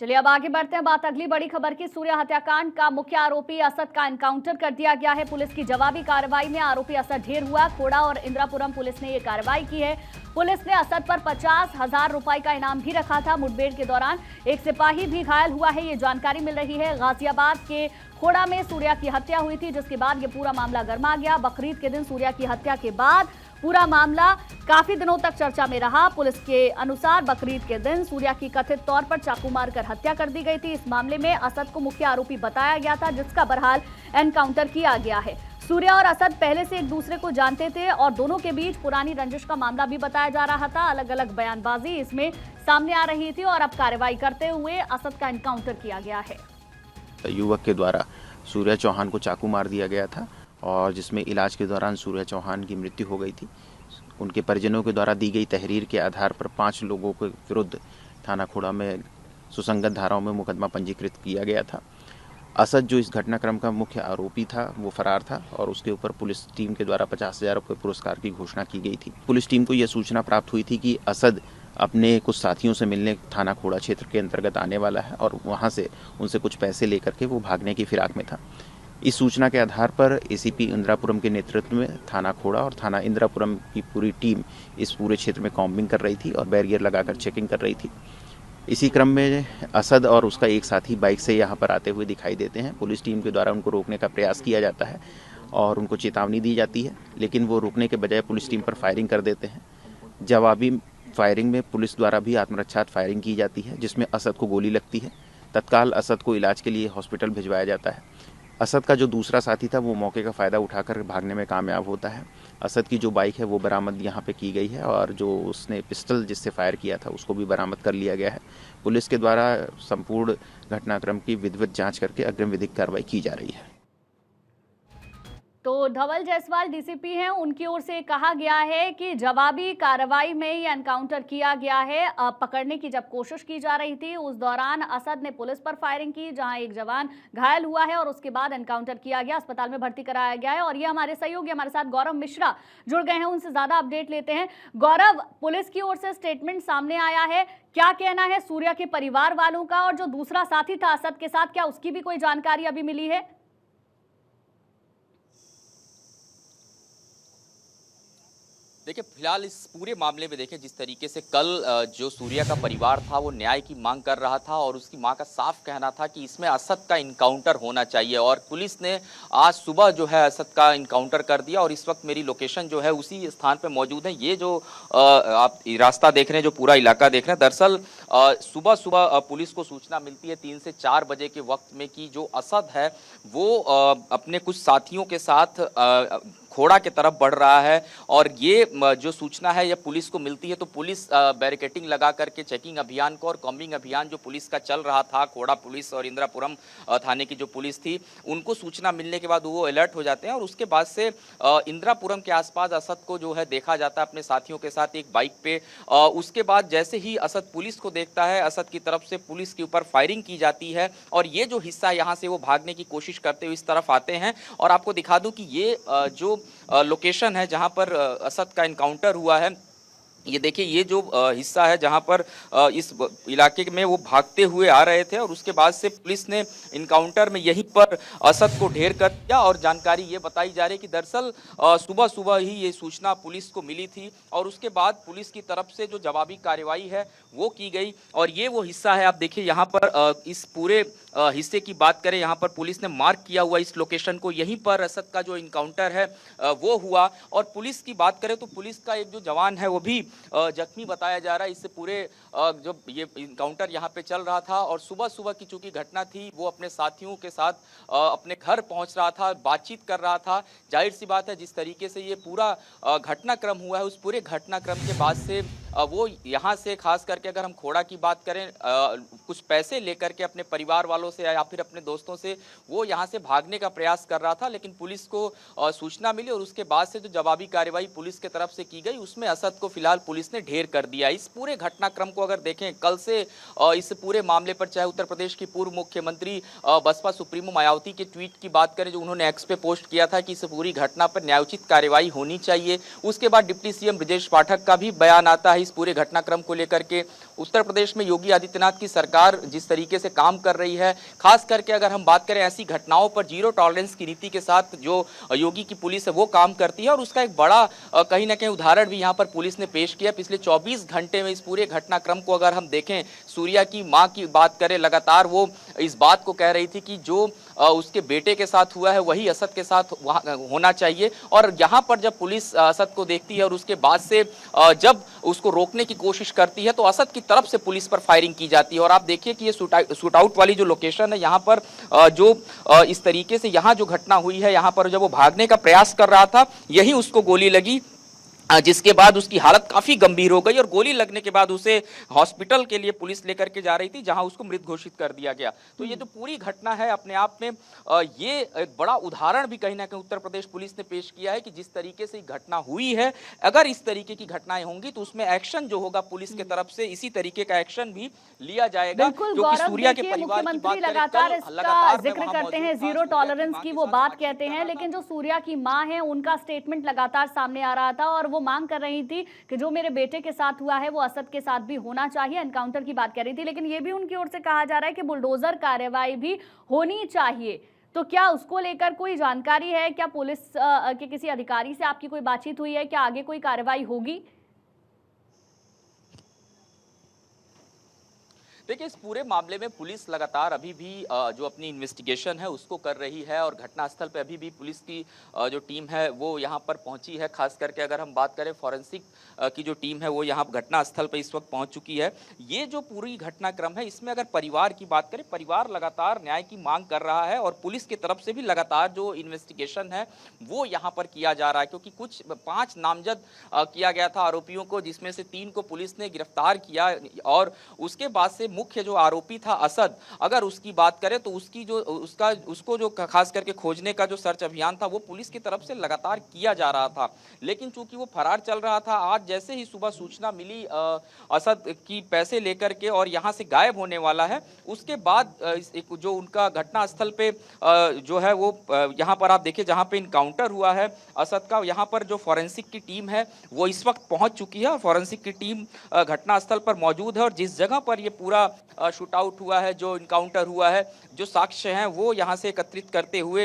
चलिए अब आगे बढ़ते हैं। बात अगली बड़ी खबर की। सूर्या हत्याकांड का मुख्य आरोपी असद का एनकाउंटर कर दिया गया है। पुलिस की जवाबी कार्रवाई में आरोपी असद ढेर हुआ। खोड़ा और इंद्रापुरम पुलिस ने यह कार्रवाई की है। पुलिस ने असद पर 50,000 रुपए का इनाम भी रखा था। मुठभेड़ के दौरान एक सिपाही भी घायल हुआ है, ये जानकारी मिल रही है। गाजियाबाद के खोड़ा में सूर्या की हत्या हुई थी, जिसके बाद ये पूरा मामला गर्मा गया। बकरीद के दिन सूर्या की हत्या के बाद पूरा मामला काफी दिनों तक चर्चा में रहा। पुलिस के अनुसार बकरीद के दिन सूर्या की कथित तौर पर चाकू मारकर हत्या कर दी गई थी। इस मामले में असद को मुख्य आरोपी बताया गया था, जिसका बहरहाल एनकाउंटर किया गया है। सूर्या और असद पहले से एक दूसरे को जानते थे और दोनों के बीच पुरानी रंजिश का मामला भी बताया जा रहा था। अलग अलग बयानबाजी इसमें सामने आ रही थी और अब कार्रवाई करते हुए असद का एनकाउंटर किया गया है। युवक के द्वारा सूर्या चौहान को चाकू मार दिया गया था और जिसमें इलाज के दौरान सूर्या चौहान की मृत्यु हो गई थी। उनके परिजनों के द्वारा दी गई तहरीर के आधार पर 5 लोगों के विरुद्ध थाना खोड़ा में सुसंगत धाराओं में मुकदमा पंजीकृत किया गया था। असद जो इस घटनाक्रम का मुख्य आरोपी था वो फरार था और उसके ऊपर पुलिस टीम के द्वारा 50,000 रुपये पुरस्कार की घोषणा की गई थी। पुलिस टीम को यह सूचना प्राप्त हुई थी कि असद अपने कुछ साथियों से मिलने थाना खोड़ा क्षेत्र के अंतर्गत आने वाला है और वहां से उनसे कुछ पैसे लेकर के वो भागने की फिराक में था। इस सूचना के आधार पर एसीपी इंद्रापुरम के नेतृत्व में थाना खोड़ा और थाना इंद्रापुरम की पूरी टीम इस पूरे क्षेत्र में कॉम्बिंग कर रही थी और बैरियर लगाकर चेकिंग कर रही थी। इसी क्रम में असद और उसका एक साथी बाइक से यहाँ पर आते हुए दिखाई देते हैं। पुलिस टीम के द्वारा उनको रोकने का प्रयास किया जाता है और उनको चेतावनी दी जाती है, लेकिन वो रोकने के बजाय पुलिस टीम पर फायरिंग कर देते हैं। जवाबी फायरिंग में पुलिस द्वारा भी आत्मरक्षा फायरिंग की जाती है, जिसमें असद को गोली लगती है। तत्काल असद को इलाज के लिए हॉस्पिटल भिजवाया जाता है। असद का जो दूसरा साथी था वो मौके का फ़ायदा उठाकर भागने में कामयाब होता है। असद की जो बाइक है वो बरामद यहाँ पे की गई है और जो उसने पिस्टल जिससे फायर किया था उसको भी बरामद कर लिया गया है। पुलिस के द्वारा संपूर्ण घटनाक्रम की विधिवत जांच करके अग्रिम विधिक कार्रवाई की जा रही है। तो धवल जायसवाल डीसीपी हैं, उनकी ओर से कहा गया है कि जवाबी कार्रवाई में ये एनकाउंटर किया गया है। पकड़ने की जब कोशिश की जा रही थी उस दौरान असद ने पुलिस पर फायरिंग की, जहां एक जवान घायल हुआ है और उसके बाद एनकाउंटर किया गया, अस्पताल में भर्ती कराया गया है। और ये हमारे सहयोगी हमारे साथ गौरव मिश्रा जुड़ गए हैं, उनसे ज्यादा अपडेट लेते हैं। गौरव, पुलिस की ओर से स्टेटमेंट सामने आया है, क्या कहना है सूर्या के परिवार वालों का? और जो दूसरा साथी था असद के साथ, क्या उसकी भी कोई जानकारी अभी मिली है? देखिए, फिलहाल इस पूरे मामले में देखें जिस तरीके से कल जो सूर्या का परिवार था वो न्याय की मांग कर रहा था और उसकी मां का साफ कहना था कि इसमें असद का इनकाउंटर होना चाहिए और पुलिस ने आज सुबह जो है असद का इनकाउंटर कर दिया। और इस वक्त मेरी लोकेशन जो है उसी स्थान पे मौजूद है। ये जो आप रास्ता देख रहे हैं, जो पूरा इलाका देख रहे हैं, दरअसल सुबह सुबह पुलिस को सूचना मिलती है 3 से 4 बजे के वक्त में कि जो असद है वो अपने कुछ साथियों के साथ खोड़ा की तरफ बढ़ रहा है। और ये जो सूचना है ये पुलिस को मिलती है तो पुलिस बैरिकेटिंग लगा करके चेकिंग अभियान को और कॉम्बिंग अभियान जो पुलिस का चल रहा था, खोड़ा पुलिस और इंद्रापुरम थाने की जो पुलिस थी, उनको सूचना मिलने के बाद वो अलर्ट हो जाते हैं। और उसके बाद से इंद्रापुरम के आसपास असद को जो है देखा जाता है अपने साथियों के साथ एक बाइक पे। उसके बाद जैसे ही असद पुलिस को देखता है, असद की तरफ से पुलिस के ऊपर फायरिंग की जाती है और ये जो हिस्सा यहाँ से वो भागने की कोशिश करते हुए इस तरफ आते हैं। और आपको दिखा दूं कि ये जो लोकेशन है जहां पर असद का इनकाउंटर हुआ है, ये देखिए ये जो हिस्सा है जहां पर इस इलाके में वो भागते हुए आ रहे थे और उसके बाद से पुलिस ने इनकाउंटर में यहीं पर असद को ढेर कर दिया। और जानकारी ये बताई जा रही है कि दरअसल सुबह सुबह ही ये सूचना पुलिस को मिली थी और उसके बाद पुलिस की तरफ से जो जवाबी कार्रवाई है वो की गई। और ये वो हिस्सा है, आप देखिए यहाँ पर इस पूरे हिस्से की बात करें, यहाँ पर पुलिस ने मार्क किया हुआ इस लोकेशन को, यहीं पर असद का जो इनकाउंटर है वो हुआ। और पुलिस की बात करें तो पुलिस का एक जो जवान है वो भी जख्मी बताया जा रहा है। इससे पूरे जो ये इनकाउंटर यहाँ पे चल रहा था और सुबह सुबह की चूंकि घटना थी, वो अपने साथियों के साथ अपने घर पहुँच रहा था, बातचीत कर रहा था। जाहिर सी बात है जिस तरीके से ये पूरा घटनाक्रम हुआ है, उस पूरे घटनाक्रम के बाद से वो यहाँ से खास करके अगर हम खोड़ा की बात करें, कुछ पैसे लेकर के अपने परिवार वालों से या फिर अपने दोस्तों से वो यहाँ से भागने का प्रयास कर रहा था। लेकिन पुलिस को सूचना मिली और उसके बाद से जो जवाबी कार्रवाई पुलिस के तरफ से की गई उसमें असद को फिलहाल पुलिस ने ढेर कर दिया। इस पूरे घटनाक्रम को अगर देखें, कल से इस पूरे मामले पर चाहे उत्तर प्रदेश की पूर्व मुख्यमंत्री बसपा सुप्रीमो मायावती के ट्वीट की बात करें जो उन्होंने एक्स पे पोस्ट किया था कि इस पूरी घटना पर न्यायोचित कार्रवाई होनी चाहिए। उसके बाद डिप्टी सीएम ब्रजेश पाठक का भी बयान आता है इस पूरे घटनाक्रम को लेकर के उत्तर प्रदेश में योगी आदित्यनाथ की सरकार जिस तरीके से काम कर रही है, खास करके अगर हम बात करें ऐसी घटनाओं पर जीरो टॉलरेंस की नीति के साथ जो योगी की पुलिस है वो काम करती है, और उसका एक बड़ा कहीं ना कहीं उदाहरण भी यहाँ पर पुलिस ने पेश किया। पिछले 24 घंटे में इस पूरे घटनाक्रम को अगर हम देखें, सूर्या की मां की बात करें, लगातार वो इस बात को कह रही थी कि जो उसके बेटे के साथ हुआ है वही असद के साथ होना चाहिए। और यहाँ पर जब पुलिस असद को देखती है और उसके बाद से जब उसको रोकने की कोशिश करती है तो असद की तरफ से पुलिस पर फायरिंग की जाती है। और आप देखिए कि ये शूट आउट वाली जो लोकेशन है, यहाँ पर जो इस तरीके से यहाँ जो घटना हुई है, यहाँ पर जब वो भागने का प्रयास कर रहा था यही उसको गोली लगी, जिसके बाद उसकी हालत काफी गंभीर हो गई और गोली लगने के बाद उसे हॉस्पिटल के लिए पुलिस लेकर के जा रही थी, जहां उसको मृत घोषित कर दिया गया। तो ये जो पूरी घटना है अपने आप में ये एक बड़ा उदाहरण भी कहीं ना कहीं उत्तर प्रदेश पुलिस ने पेश किया है कि जिस तरीके से घटना हुई है, अगर इस तरीके की घटनाएं होंगी तो उसमें एक्शन जो होगा पुलिस की तरफ से इसी तरीके का एक्शन भी लिया जाएगा। क्योंकि सूर्या के परिवार की बात लगातार इसका जिक्र करते हैं, जीरो टॉलरेंस की वो बात कहते हैं, लेकिन जो सूर्या की मां है उनका स्टेटमेंट लगातार सामने आ रहा था और वो मांग कर रही थी कि जो मेरे बेटे के साथ हुआ है वो असद के साथ भी होना चाहिए, एनकाउंटर की बात कर रही थी। लेकिन ये भी उनकी ओर से कहा जा रहा है कि बुलडोजर कार्रवाई भी होनी चाहिए। तो क्या उसको लेकर कोई जानकारी है? क्या पुलिस के किसी अधिकारी से आपकी कोई बातचीत हुई है? क्या आगे कोई कार्रवाई होगी? देखिए, इस पूरे मामले में पुलिस लगातार अभी भी जो अपनी इन्वेस्टिगेशन है उसको कर रही है और घटनास्थल पे अभी भी पुलिस की जो टीम है वो यहाँ पर पहुंची है। खास करके अगर हम बात करें फॉरेंसिक की जो टीम है वो यहाँ घटनास्थल पे इस वक्त पहुंच चुकी है। ये जो पूरी घटनाक्रम है इसमें अगर परिवार की बात करें, परिवार लगातार न्याय की मांग कर रहा है और पुलिस की तरफ से भी लगातार जो इन्वेस्टिगेशन है वो यहाँ पर किया जा रहा है, क्योंकि कुछ 5 नामजद किया गया था आरोपियों को, जिसमें से 3 को पुलिस ने गिरफ्तार किया और उसके बाद से मुख्य जो आरोपी था असद, अगर उसकी बात करें तो उसकी जो उसको जो खास करके खोजने का जो सर्च अभियान था वो पुलिस की तरफ से लगातार किया जा रहा था। लेकिन चूंकि वो फरार चल रहा था, आज जैसे ही सुबह सूचना मिली असद की पैसे लेकर के और यहाँ से गायब होने वाला है, उसके बाद जो उनका घटनास्थल पे जो है वो यहाँ पर आप देखिए जहाँ पे इनकाउंटर हुआ है असद का, यहाँ पर जो फॉरेंसिक की टीम है वो इस वक्त पहुंच चुकी है और फॉरेंसिक की टीम घटनास्थल पर मौजूद है। और जिस जगह पर ये पूरा शूट आउट हुआ है, जो इनकाउंटर हुआ है, जो साक्ष्य हैं वो यहाँ से एकत्रित करते हुए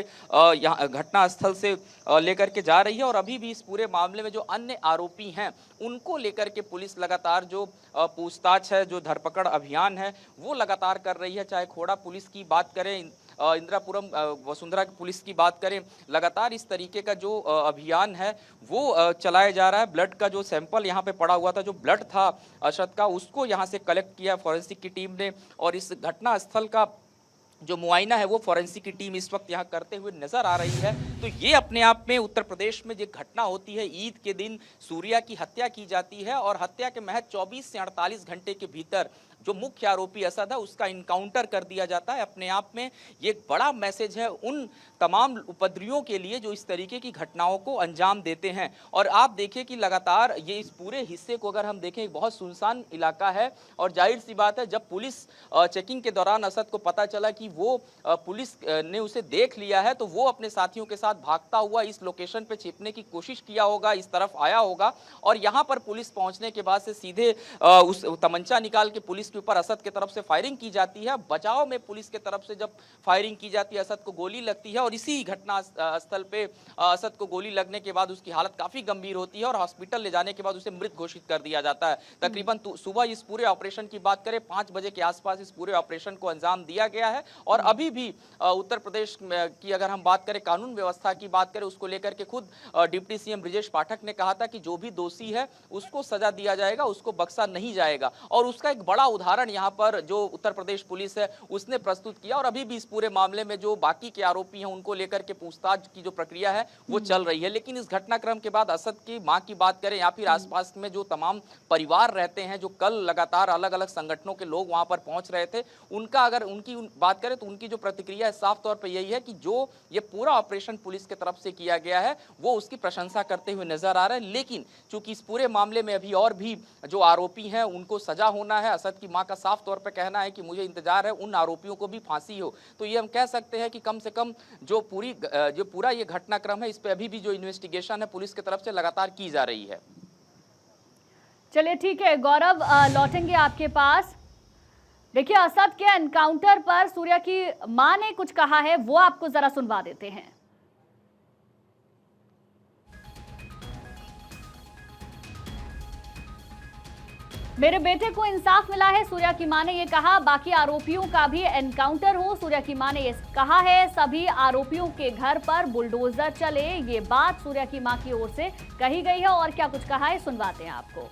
यहाँ घटनास्थल से लेकर के जा रही है। और अभी भी इस पूरे मामले में जो अन्य आरोपी हैं उनको लेकर के पुलिस लगातार जो पूछताछ है, जो धरपकड़ अभियान है वो लगातार कर रही है। चाहे खोड़ा पुलिस की बात करें, इंदिरापुरम वसुंधरा पुलिस की बात करें, लगातार इस तरीके का जो अभियान है वो चलाया जा रहा है। ब्लड का जो सैंपल यहाँ पे पड़ा हुआ था, जो ब्लड था असद का, उसको यहाँ से कलेक्ट किया फॉरेंसिक की टीम ने और इस घटना स्थल का जो मुआयना है वो फॉरेंसिक की टीम इस वक्त यहाँ करते हुए नजर आ रही है। तो ये अपने आप में उत्तर प्रदेश में जो घटना होती है, ईद के दिन सूर्या की हत्या की जाती है और हत्या के महज 24 से 48 घंटे के भीतर जो मुख्य आरोपी असद है उसका इनकाउंटर कर दिया जाता है। अपने आप में ये एक बड़ा मैसेज है उन तमाम उपद्रवियों के लिए जो इस तरीके की घटनाओं को अंजाम देते हैं। और आप देखिए कि लगातार ये इस पूरे हिस्से को अगर हम देखें, एक बहुत सुनसान इलाका है और जाहिर सी बात है जब पुलिस चेकिंग के दौरान असद को पता चला कि वो पुलिस ने उसे देख लिया है तो वो अपने साथियों के साथ भागता हुआ इस लोकेशन पे छिपने की कोशिश किया होगा, इस तरफ आया होगा और यहाँ पर पुलिस पहुंचने के बाद से सीधे उस तमंचा निकाल के पुलिस के ऊपर असद की तरफ से फायरिंग की जाती है। बचाव में पुलिस के तरफ से जब फायरिंग की जाती है असद को गोली लगती है और इसी घटना स्थल पे असद को गोली लगने के बाद उसकी हालत काफी गंभीर होती है और हॉस्पिटल ले जाने के बाद उसे मृत घोषित कर दिया जाता है। तकरीबन सुबह इस पूरे ऑपरेशन की बात करें 5 बजे के आसपास इस पूरे ऑपरेशन को अंजाम दिया गया है। और अभी भी उत्तर प्रदेश की अगर हम बात करें, कानून व्यवस्था की बात करें, उसको लेकर के खुद डिप्टी सीएम ब्रिजेश पाठक ने कहा था कि जो भी दोषी है उसको सजा दिया जाएगा, उसको बख्शा नहीं जाएगा। और उसका एक बड़ा उदाहरण यहाँ पर जो उत्तर प्रदेश पुलिस है उसने प्रस्तुत किया। और अभी भी इस पूरे मामले में जो बाकी के आरोपी हैं उनको लेकर के पूछताछ की जो प्रक्रिया है वो चल रही है। लेकिन इस घटनाक्रम के बाद असद की मां की बात करें या फिर आसपास में जो तमाम परिवार रहते हैं, जो कल लगातार अलग अलग संगठनों के लोग वहां पर पहुंच रहे थे, उनका अगर उनकी बात करें तो उनकी जो प्रतिक्रिया है साफ तौर पर यही है कि जो ये पूरा ऑपरेशन पुलिस की तरफ से किया गया है वो उसकी प्रशंसा करते हुए नजर आ रहा है। लेकिन चूंकि इस पूरे मामले में अभी और भी जो आरोपी हैं उनको सजा होना है, असद की मां का साफ तौर पर कहना है कि मुझे इंतजार है उन आरोपियों को भी फांसी हो। तो ये हम कह सकते हैं कि कम से कम जो पूरा ये घटनाक्रम है इस पे अभी भी जो इन्वेस्टिगेशन है पुलिस की तरफ से लगातार की जा रही है। चलिए ठीक है गौरव, लौटेंगे आपके पास। देखिए, असद के एनकाउंटर पर सूर्या की मां ने कुछ कहा है, वो आपको जरा सुनवा देते हैं। मेरे बेटे को इंसाफ मिला है, सूर्या की मां ने ये कहा। बाकी आरोपियों का भी एनकाउंटर हो, सूर्या की मां ने ये कहा है। सभी आरोपियों के घर पर बुलडोजर चले, ये बात सूर्या की मां की ओर से कही गई है। और क्या कुछ कहा है, सुनवाते हैं आपको।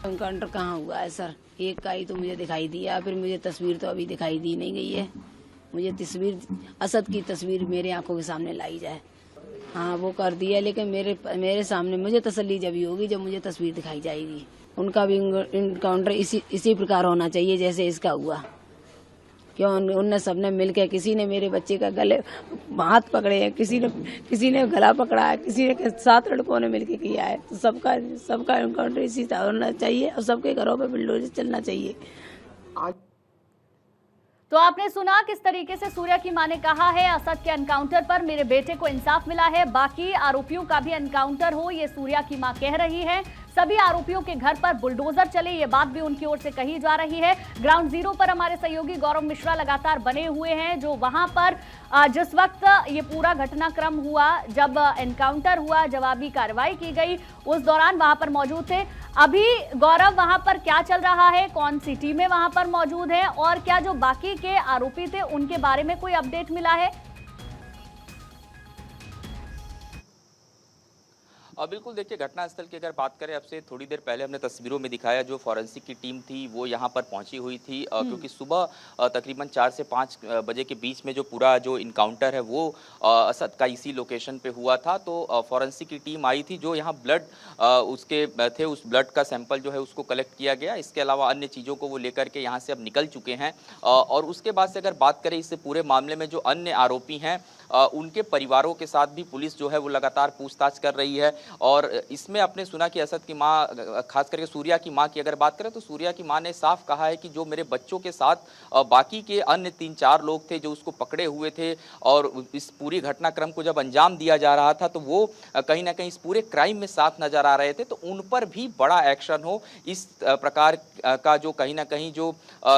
एनकाउंटर कहाँ हुआ है सर? एक का ही तो मुझे दिखाई दिया, फिर मुझे तस्वीर तो अभी दिखाई दी नहीं गई है। मुझे तस्वीर, असद की तस्वीर मेरे आंखों के सामने लाई जाए। हाँ वो कर दिया, लेकिन मेरे सामने मुझे तसल्ली जब ही होगी जब मुझे तस्वीर दिखाई जाएगी। उनका भी एनकाउंटर इसी प्रकार होना चाहिए जैसे इसका हुआ। क्यों उनने सबने मिलकर, किसी ने मेरे बच्चे का गले हाथ पकड़े हैं, किसी ने गला पकड़ा है, किसी ने 7 लड़कों ने मिलकर किया है। तो सबका एनकाउंटर इसी तरह होना चाहिए और सबके घरों पे बुलडोजर चलना चाहिए। तो आपने सुना किस तरीके से सूर्या की मां ने कहा है, असद के एनकाउंटर पर मेरे बेटे को इंसाफ मिला है, बाकी आरोपियों का भी एनकाउंटर हो, ये सूर्या की मां कह रही है। सभी आरोपियों के घर पर बुलडोजर चले, ये बात भी उनकी ओर से कही जा रही है। ग्राउंड जीरो पर हमारे सहयोगी गौरव मिश्रा लगातार बने हुए हैं, जो वहां पर जिस वक्त ये पूरा घटनाक्रम हुआ, जब एनकाउंटर हुआ, जवाबी कार्रवाई की गई, उस दौरान वहां पर मौजूद थे। अभी गौरव, वहां पर क्या चल रहा है, कौन सी टीमें वहां पर मौजूद है, और क्या जो बाकी के आरोपी थे उनके बारे में कोई अपडेट मिला है? बिल्कुल, देखिए घटनास्थल की अगर बात करें, अब से थोड़ी देर पहले हमने तस्वीरों में दिखाया जो फॉरेंसिक की टीम थी वो यहाँ पर पहुंची हुई थी, क्योंकि सुबह तकरीबन 4 से 5 बजे के बीच में जो पूरा जो इनकाउंटर है वो असद का इसी लोकेशन पे हुआ था। तो फॉरेंसिक की टीम आई थी, जो यहाँ ब्लड उसके थे, उस ब्लड का सैंपल जो है उसको कलेक्ट किया गया। इसके अलावा अन्य चीज़ों को वो लेकर के यहाँ से अब निकल चुके हैं। और उसके बाद से अगर बात करें इससे पूरे मामले में जो अन्य आरोपी हैं उनके परिवारों के साथ भी पुलिस जो है वो लगातार पूछताछ कर रही है। और इसमें आपने सुना कि असद की मां, खास करके सूर्या की मां की अगर बात करें तो सूर्या की मां ने साफ कहा है कि जो मेरे बच्चों के साथ बाकी के अन्य 3-4 लोग थे जो उसको पकड़े हुए थे, और इस पूरी घटनाक्रम को जब अंजाम दिया जा रहा था तो वो कहीं ना कहीं इस पूरे क्राइम में साथ नजर आ रहे थे, तो उन पर भी बड़ा एक्शन हो, इस प्रकार का जो कहीं ना कहीं जो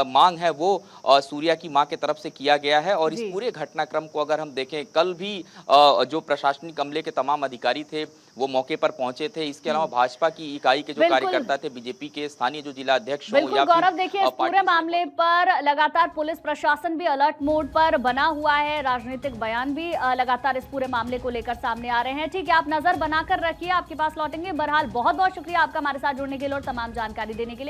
मांग है वो सूर्या की मां की तरफ से किया गया है। और इस पूरे घटनाक्रम को अगर हम देखें, कल भी जो प्रशासनिक अमले के तमाम अधिकारी थे वो मौके पर पहुंचे थे। इसके अलावा भाजपा की इकाई के जो कार्यकर्ता थे, बीजेपी के स्थानीय जो जिला अध्यक्ष हो, या गौरव, देखिए इस पूरे मामले पर लगातार पुलिस प्रशासन भी अलर्ट मोड पर बना हुआ है, राजनीतिक बयान भी लगातार इस पूरे मामले को लेकर सामने आ रहे हैं। ठीक है, आप नजर बनाकर रखिए, आपके पास लौटेंगे। बहरहाल बहुत बहुत शुक्रिया आपका हमारे साथ जुड़ने के लिए और तमाम जानकारी देने के लिए।